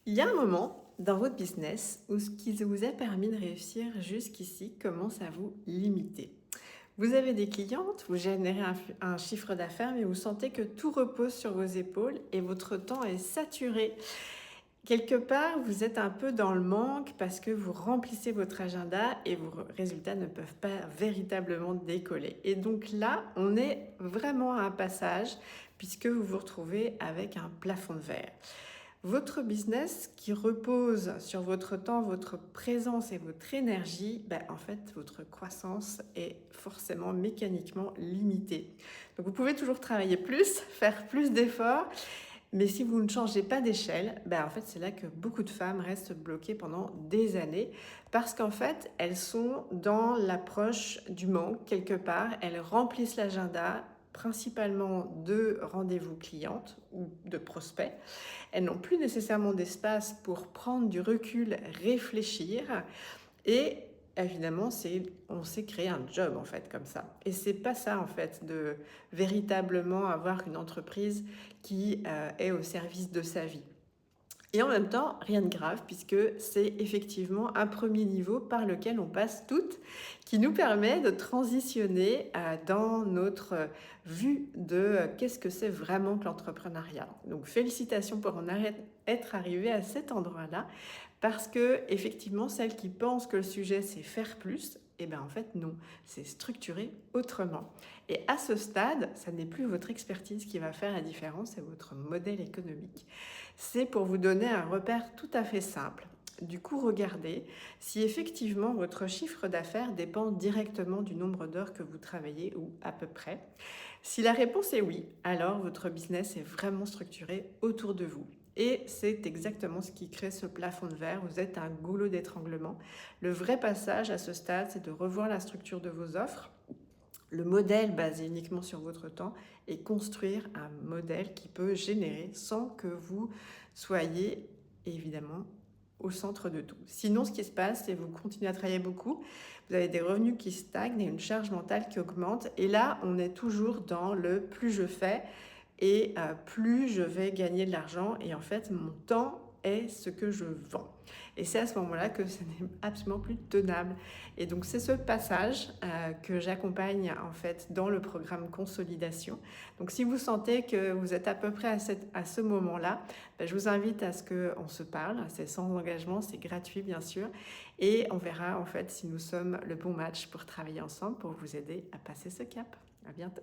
Il y a un moment dans votre business où ce qui vous a permis de réussir jusqu'ici commence à vous limiter. Vous avez des clientes, vous générez un chiffre d'affaires, mais vous sentez que tout repose sur vos épaules et votre temps est saturé. Quelque part, vous êtes un peu dans le manque parce que vous remplissez votre agenda et vos résultats ne peuvent pas véritablement décoller. Et donc là, on est vraiment à un passage puisque vous vous retrouvez avec un plafond de verre. Votre business qui repose sur votre temps, votre présence et votre énergie, en fait, votre croissance est forcément mécaniquement limitée. Donc, vous pouvez toujours travailler plus, faire plus d'efforts, mais si vous ne changez pas d'échelle, en fait, c'est là que beaucoup de femmes restent bloquées pendant des années parce qu'en fait, elles sont dans l'approche du manque quelque part. Elles remplissent l'agenda principalement de rendez-vous clientes ou de prospects. Elles n'ont plus nécessairement d'espace pour prendre du recul, réfléchir et évidemment, on s'est créé un job en fait comme ça. Et c'est pas ça en fait de véritablement avoir une entreprise qui est au service de sa vie. Et en même temps, rien de grave, puisque c'est effectivement un premier niveau par lequel on passe toutes, qui nous permet de transitionner dans notre vue de qu'est-ce que c'est vraiment que l'entrepreneuriat. Donc félicitations pour être arrivé à cet endroit-là, parce que effectivement, celles qui pensent que le sujet c'est faire plus, en fait non, c'est structurer autrement. Et à ce stade, ça n'est plus votre expertise qui va faire la différence, c'est votre modèle économique. C'est pour vous donner un repère tout à fait simple. Du coup, regardez si effectivement votre chiffre d'affaires dépend directement du nombre d'heures que vous travaillez ou à peu près. Si la réponse est oui, alors votre business est vraiment structuré autour de vous. Et c'est exactement ce qui crée ce plafond de verre. Vous êtes un goulot d'étranglement. Le vrai passage à ce stade, c'est de revoir la structure de vos offres, le modèle basé uniquement sur votre temps et construire un modèle qui peut générer sans que vous soyez évidemment au centre de tout. Sinon, ce qui se passe, c'est que vous continuez à travailler beaucoup, vous avez des revenus qui stagnent et une charge mentale qui augmente. Et là, on est toujours dans le plus je fais et plus je vais gagner de l'argent. Et en fait, mon temps est ce que je vends. Et c'est à ce moment-là que ce n'est absolument plus tenable. Et donc, c'est ce passage que j'accompagne en fait dans le programme Consolidation. Donc, si vous sentez que vous êtes à peu près à ce moment-là, je vous invite à ce qu'on se parle. C'est sans engagement, c'est gratuit bien sûr. Et on verra en fait si nous sommes le bon match pour travailler ensemble, pour vous aider à passer ce cap. À bientôt.